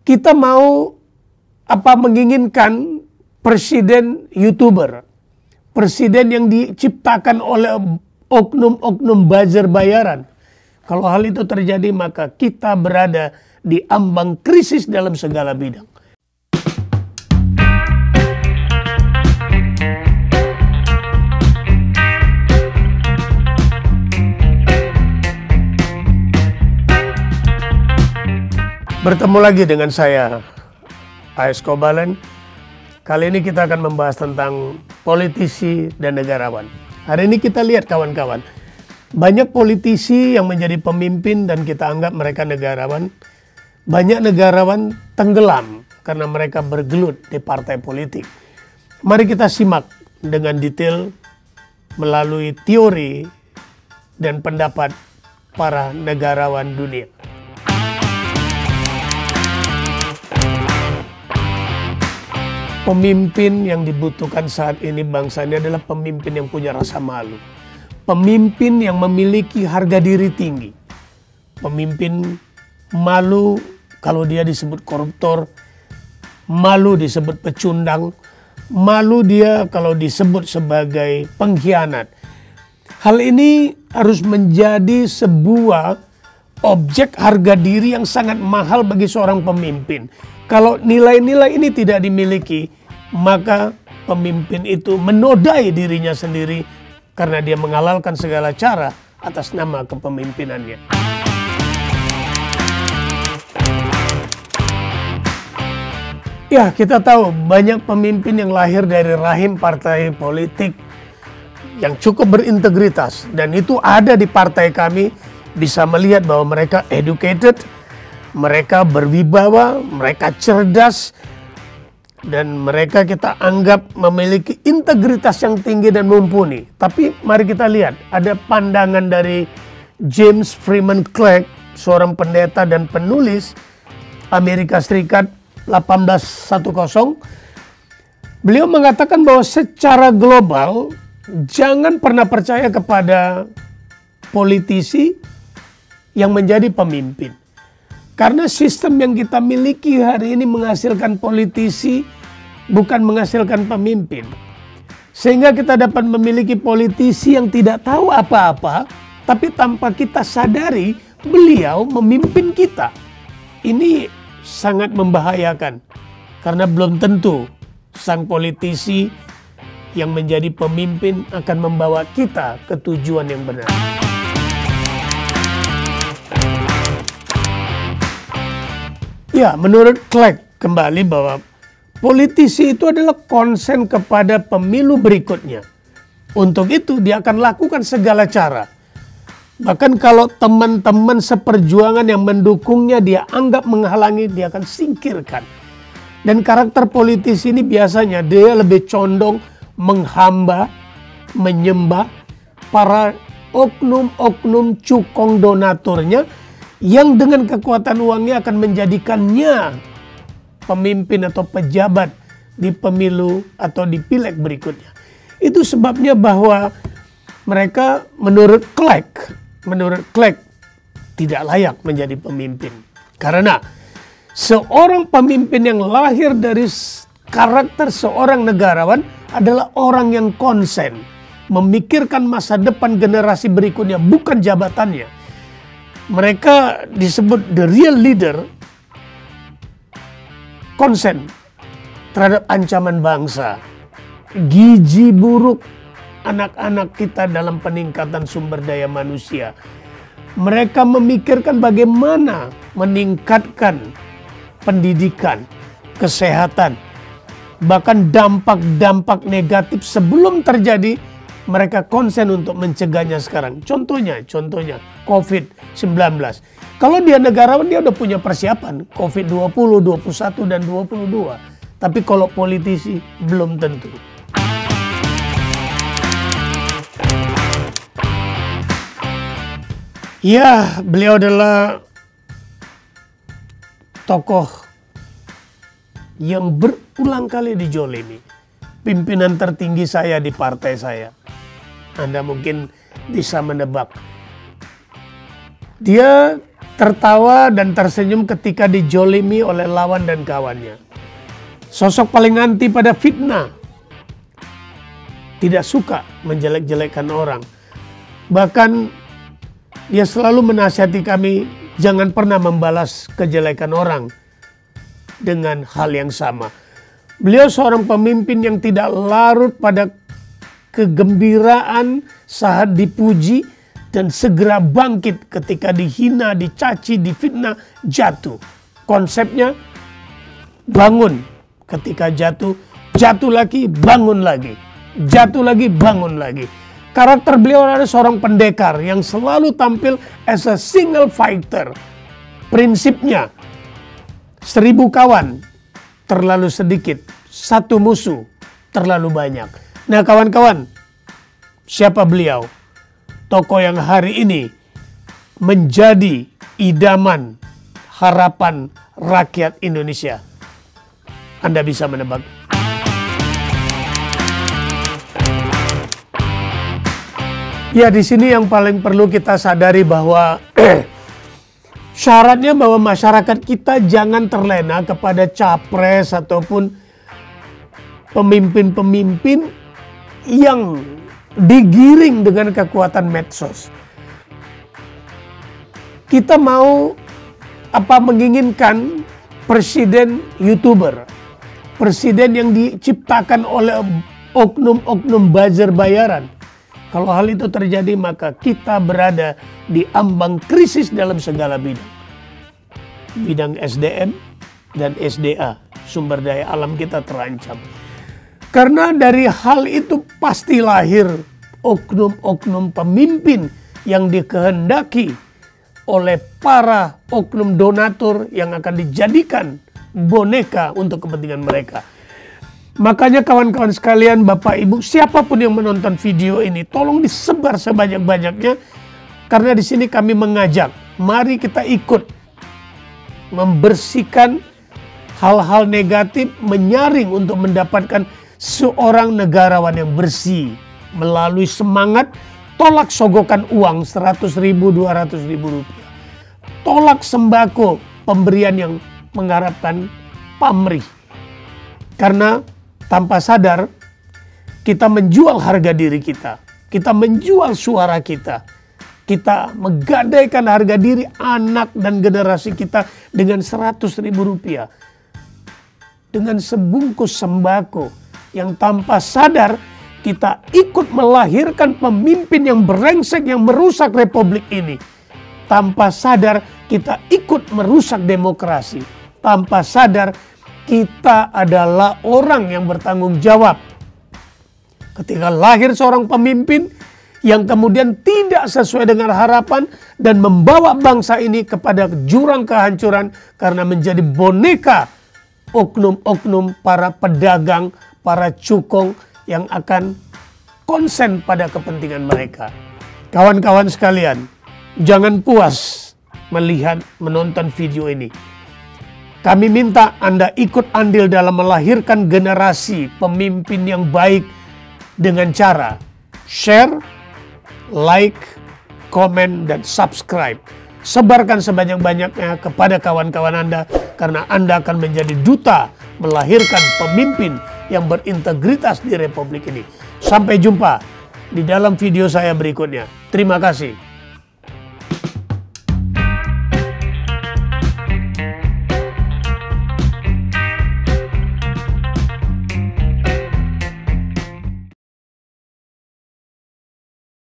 kita mau menginginkan presiden YouTuber, presiden yang diciptakan oleh oknum-oknum buzzer bayaran. Kalau hal itu terjadi, maka kita berada di ambang krisis dalam segala bidang. Bertemu lagi dengan saya, A.S. Kobalen. Kali ini kita akan membahas tentang politisi dan negarawan. Hari ini kita lihat kawan-kawan, banyak politisi yang menjadi pemimpin dan kita anggap mereka negarawan. Banyak negarawan tenggelam karena mereka bergelut di partai politik. Mari kita simak dengan detail melalui teori dan pendapat para negarawan dunia. Pemimpin yang dibutuhkan saat ini bangsa ini adalah pemimpin yang punya rasa malu. Pemimpin yang memiliki harga diri tinggi. Pemimpin malu kalau dia disebut koruptor, malu disebut pecundang, malu dia kalau disebut sebagai pengkhianat. Hal ini harus menjadi sebuah objek harga diri yang sangat mahal bagi seorang pemimpin. Kalau nilai-nilai ini tidak dimiliki, maka pemimpin itu menodai dirinya sendiri karena dia menghalalkan segala cara atas nama kepemimpinannya. Ya, kita tahu banyak pemimpin yang lahir dari rahim partai politik yang cukup berintegritas, dan itu ada di partai kami. Bisa melihat bahwa mereka educated, mereka berwibawa, mereka cerdas, dan mereka kita anggap memiliki integritas yang tinggi dan mumpuni. Tapi mari kita lihat, ada pandangan dari James Freeman Clark, seorang pendeta dan penulis Amerika Serikat 1810. Beliau mengatakan bahwa secara global jangan pernah percaya kepada politisi yang menjadi pemimpin. Karena sistem yang kita miliki hari ini menghasilkan politisi, bukan menghasilkan pemimpin. Sehingga kita dapat memiliki politisi yang tidak tahu apa-apa, tapi tanpa kita sadari beliau memimpin kita. Ini sangat membahayakan, karena belum tentu sang politisi yang menjadi pemimpin akan membawa kita ke tujuan yang benar. Ya, menurut Clark kembali bahwa politisi itu adalah konsen kepada pemilu berikutnya. Untuk itu dia akan lakukan segala cara. Bahkan kalau teman-teman seperjuangan yang mendukungnya dia anggap menghalangi, dia akan singkirkan. Dan karakter politisi ini biasanya dia lebih condong menghamba, menyembah para oknum-oknum cukong donaturnya, yang dengan kekuatan uangnya akan menjadikannya pemimpin atau pejabat di pemilu atau di pileg berikutnya. Itu sebabnya bahwa mereka menurut Clark tidak layak menjadi pemimpin. Karena seorang pemimpin yang lahir dari karakter seorang negarawan adalah orang yang konsen, memikirkan masa depan generasi berikutnya, bukan jabatannya. Mereka disebut the real leader, konsen terhadap ancaman bangsa, gizi buruk anak-anak kita dalam peningkatan sumber daya manusia. Mereka memikirkan bagaimana meningkatkan pendidikan, kesehatan, bahkan dampak-dampak negatif sebelum terjadi. Mereka konsen untuk mencegahnya sekarang. Contohnya COVID-19. Kalau dia negarawan, dia udah punya persiapan. COVID-20, 21, dan 22. Tapi kalau politisi, belum tentu. Ya, beliau adalah tokoh yang berulang kali dijolimi. Pimpinan tertinggi saya di partai saya. Anda mungkin bisa menebak. Dia tertawa dan tersenyum ketika dijolimi oleh lawan dan kawannya. Sosok paling anti pada fitnah, tidak suka menjelek-jelekan orang. Bahkan dia selalu menasihati kami jangan pernah membalas kejelekan orang dengan hal yang sama. Beliau seorang pemimpin yang tidak larut pada kegembiraan saat dipuji dan segera bangkit ketika dihina, dicaci, difitnah, jatuh. Konsepnya bangun ketika jatuh, jatuh lagi, bangun lagi, jatuh lagi, bangun lagi. Karakter beliau adalah seorang pendekar yang selalu tampil as a single fighter. Prinsipnya, 1000 kawan terlalu sedikit, 1 musuh terlalu banyak. Nah kawan-kawan, siapa beliau? Tokoh yang hari ini menjadi idaman harapan rakyat Indonesia. Anda bisa menebak. Ya, di sini yang paling perlu kita sadari bahwa syaratnya bahwa masyarakat kita jangan terlena kepada capres ataupun pemimpin-pemimpin yang digiring dengan kekuatan medsos. Kita mau menginginkan presiden YouTuber, presiden yang diciptakan oleh oknum-oknum buzzer bayaran. Kalau hal itu terjadi, maka kita berada di ambang krisis dalam segala bidang. Bidang SDM dan SDA, sumber daya alam kita terancam. Karena dari hal itu pasti lahir oknum-oknum pemimpin yang dikehendaki oleh para oknum donatur yang akan dijadikan boneka untuk kepentingan mereka. Makanya kawan-kawan sekalian, Bapak Ibu, siapapun yang menonton video ini, tolong disebar sebanyak-banyaknya. Karena di sini kami mengajak, mari kita ikut membersihkan hal-hal negatif, menyaring untuk mendapatkan seorang negarawan yang bersih. Melalui semangat, tolak sogokan uang 100.000, 200.000 rupiah. Tolak sembako, pemberian yang mengharapkan pamrih. Karena tanpa sadar, kita menjual harga diri kita. Kita menjual suara kita. Kita menggadaikan harga diri anak dan generasi kita dengan 100.000 rupiah. Dengan sebungkus sembako yang tanpa sadar kita ikut melahirkan pemimpin yang brengsek yang merusak republik ini. Tanpa sadar kita ikut merusak demokrasi. Tanpa sadar kita adalah orang yang bertanggung jawab. Ketika lahir seorang pemimpin yang kemudian tidak sesuai dengan harapan dan membawa bangsa ini kepada jurang kehancuran karena menjadi boneka oknum-oknum para pedagang, para cukong yang akan konsen pada kepentingan mereka. Kawan-kawan sekalian, jangan puas menonton video ini. Kami minta Anda ikut andil dalam melahirkan generasi pemimpin yang baik dengan cara share, like, komen, dan subscribe. Sebarkan sebanyak-banyaknya kepada kawan-kawan Anda karena Anda akan menjadi duta melahirkan pemimpin yang berintegritas di republik ini. Sampai jumpa di dalam video saya berikutnya. Terima kasih.